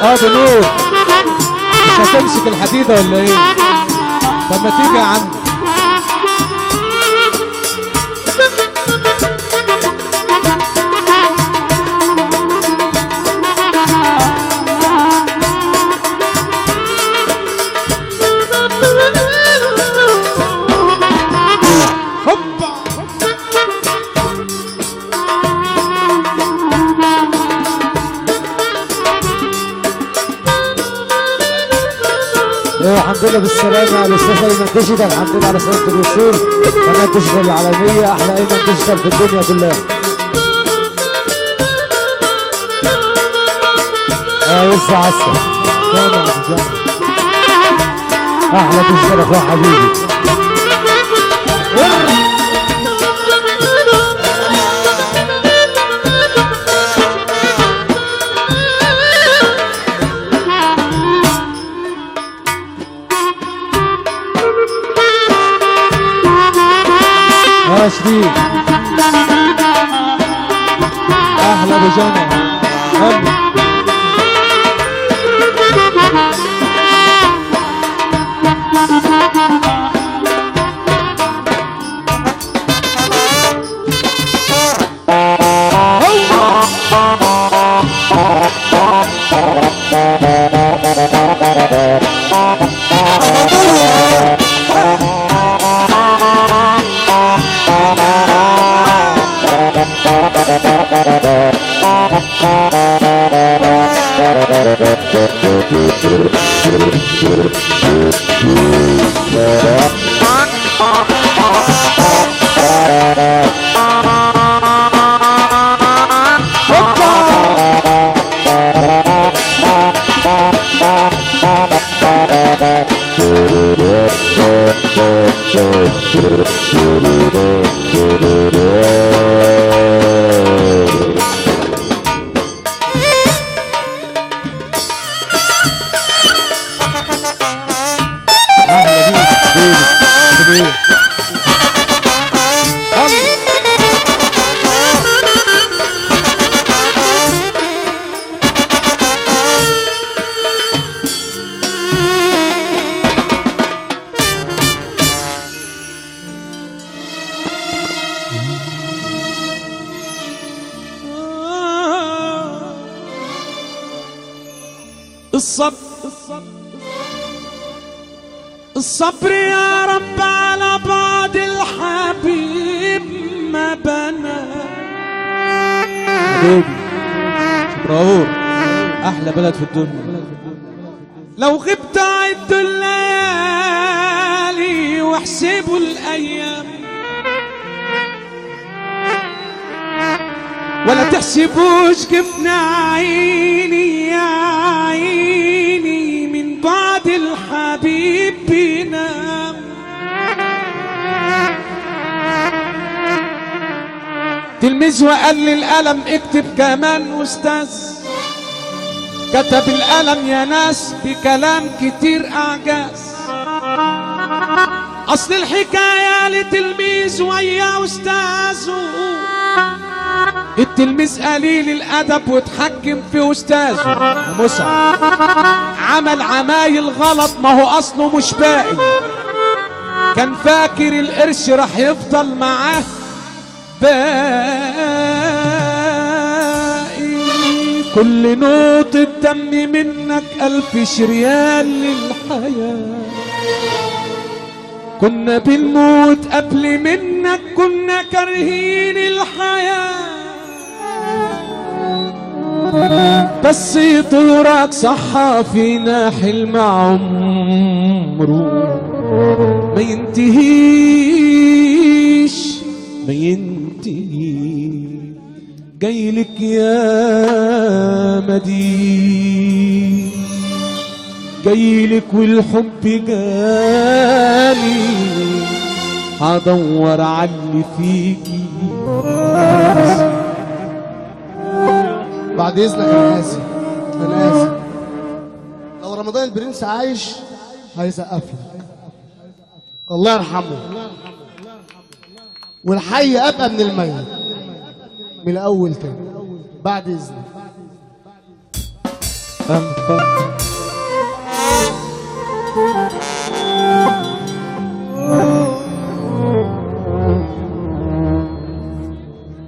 اه بنور. مش هتمسك الحديدة ولا ايه؟ طب ما تيجي يا عم. الحمد لله بالسلامة يا أستاذ أيمن ديجيتال. الحمد لله على سلامة الوصول. قناة ديجيتال العالمية، أحلى أيمن ديجيتال في الدنيا كلها. وزع عسل أحلى ديجيتال أخويا حبيبي. شديد احلى بجنة الصبر يا رب على بعض الحبيب ما بنى. حبيبي شبراهور احلى بلد في الدنيا. لو غبت عدوا الليالي واحسبوا الايام، ولا تحسبوش جبن عيني يا عيني من بعد الحبيب بينام. تلميذ وقال لي القلم اكتب كمان أستاذ، كتب القلم يا ناس بكلام كتير أعجاز. أصل الحكاية لتلميذ ويا أستاذه، التلميذ قليل الأدب واتحكم في أستاذه. مسعد عمل عمايل غلط، ما هو أصله مش باقي. كان فاكر القرش راح يفضل معاه باقي. كل نقطة دم منك 1000 شريال للحياة. كنا بنموت قبل منك، كنا كارهين الحياة. بس دورك صحى فينا حلم عمره ما ينتهيش ما ينتهي. جايلك يا مدين، جايلك والحب جالي، هدور على اللي فيكي. بعد اذنك انا اسف، انا اسف. لو رمضان البرنس عايش هيسقف لك، الله يرحمه. والحي ابقى من الميت. من الاول تاني بعد اذنك.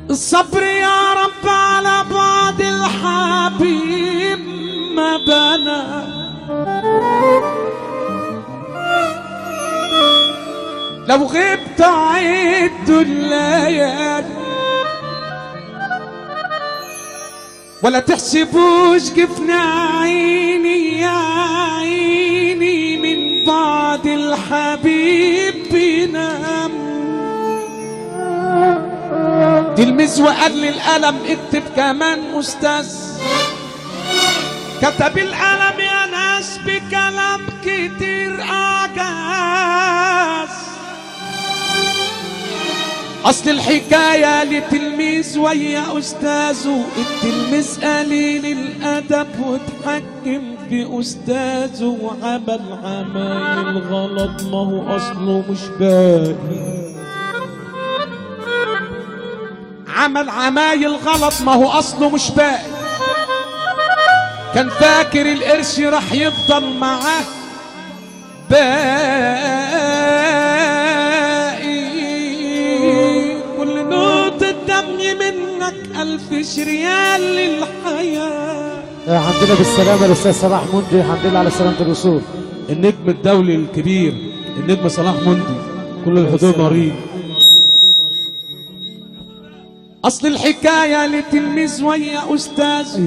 الصبر يا رب على بعد الحبيب ما بنى، لو غبت عد الليالي ولا تحسبوش جفنا عيني يا عيني من بعد الحبيب بينام. تلميذ وقال لي القلم اكتب كمان استاذ، كتب القلم يا ناس بكلام كتير اعجاز. اصل الحكايه لتلميذ ويا استاذه، التلميذ قليل الادب واتحكم في استاذه وعمل عمايل غلط ما هو اصله مش باقي. عمل عمايل غلط ما هو اصله مش باقي. كان فاكر القرش راح يفضل معاه باقي. كل نقطة دم منك 1000 ريال للحياة. الحمد لله بالسلامة الأستاذ صلاح مندي، الحمد لله على سلامة الوصول. النجم الدولي الكبير النجم صلاح مندي، كل الحضور مريض. اصل الحكايه لتلميذ ويا استاذ،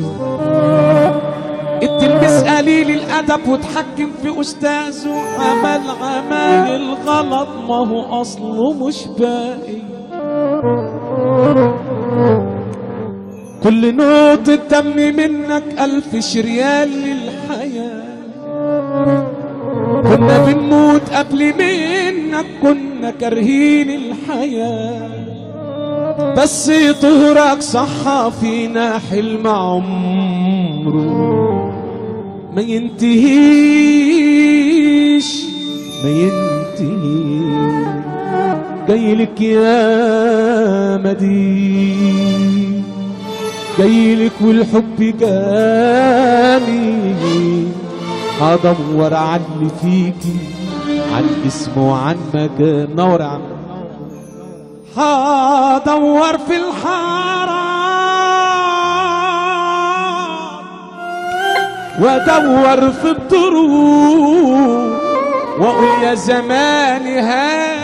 التلميذ قليل الادب واتحكم في استاذه، عمل عمايل غلط ما هو اصله مش باقي. كل نقطة دم منك 1000 ريال للحياة. كنا بنموت قبل منك، كنا كارهين الحياة، بس طهرك صحى فينا حلم عمره ما ينتهيش ما ينتهيش. جايلك يا مدين، جايلك والحب جاني، هدور على اللي فيكي، عن اسم وعن مكان. نور يا عم. هدور في الحرام وادور في الطرق واقول يا زماني هات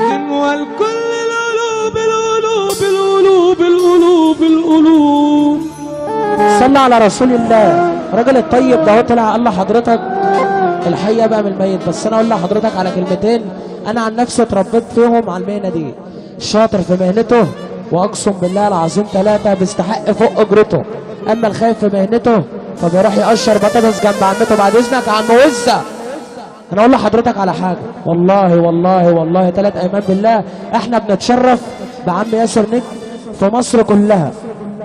جنوى الكل. القلوب القلوب القلوب القلوب القلوب. صلى على رسول الله. الراجل الطيب ده طلع قال لحضرتك الحقيقه بقى من الميت، بس انا اقول لحضرتك على كلمتين انا عن نفسي اتربيت فيهم على المهنه دي. الشاطر في مهنته واقسم بالله العظيم 3 بيستحق فوق اجرته، اما الخايف في مهنته فبيروح يقشر بطاطس جنب عمته. بعد اذنك يا عم وزه، انا اقول لحضرتك على حاجه، والله والله والله 3 ايمان بالله احنا بنتشرف بعم ياسر نجم في مصر كلها.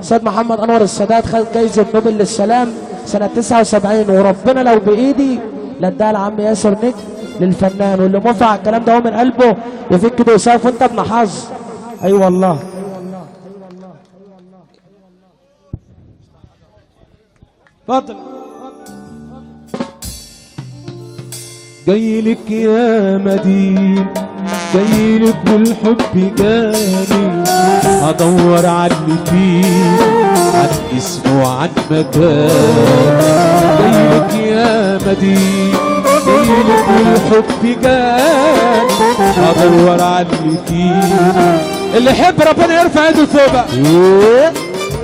سيد محمد انور السادات خد جايزه نوبل للسلام سنه 79، وربنا لو بايدي لاداها لعم ياسر نجم للفنان، واللي موافق على الكلام ده هو من قلبه يفك كده ويسقف وانت ابن حظ. اي أيوة والله. اتفضل. جايلك يا مدين، جايلك والحب جاني، هدور على اللي فيه، عن اسمه وعن مكان. جايلك يا مدين، جايلك والحب جاني، هدور على اللي فيه. اللي يحب ربنا يرفع ايده فوق.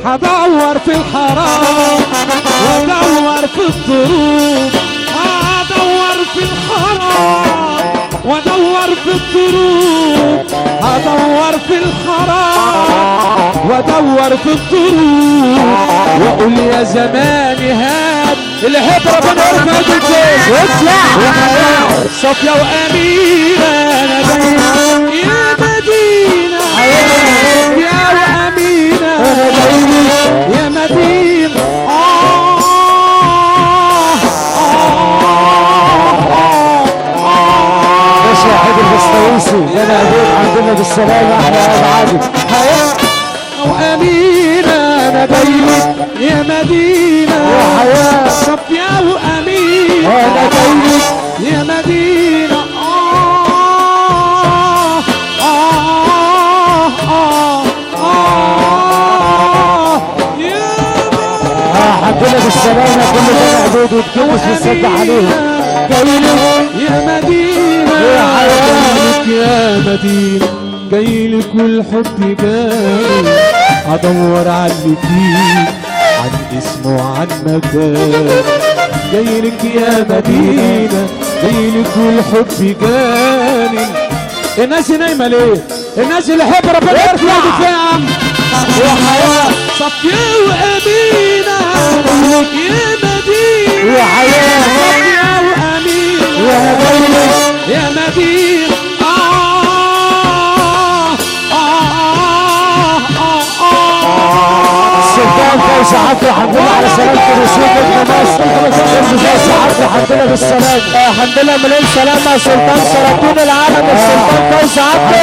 هدور في الحرام وادور في الطرق، هدور في الحرام وادور في الطرق، هدور في الحرام وادور في الطرق واقول يا زماني هات. اللي يحب ربنا يرفع ايده واطلع. صافيه وامينه انا باين يا مدينه، يا وامينه يا مدينه. باشا وحيد البستويسي انا ابوك الحمد لله بالسلامه. احنا يا ابو عادل وامينه انا باين مدينة يا حياة صفية وأمين أنا جايلك يا مدينة يا الحمد لله بالسلامة كل سنة عدود وتكبس وتصد عليهم جايلك يا مدينة يا حياة جايلك يا مدينة جايلك والحب جاي هدور على اللي فيك عن اسمه وعن مكان جايلك يا مدينة جايلك والحب جاني. الناس نايمة ليه؟ الناس اللي يحب ربنا يرفع ايدك يا عم. يا حياة صفية وأمينة يا مدينة يا حياة صفية وأمينة يا مدينة يا مدينة السلطان فوزي عبد الحمد لله على سلامة الرسول ابن مصر فوزي عبد الحمد لله بالسلامة الحمد لله مليون سلامة سلطان سلاطين العالم السلطان فوزي عبد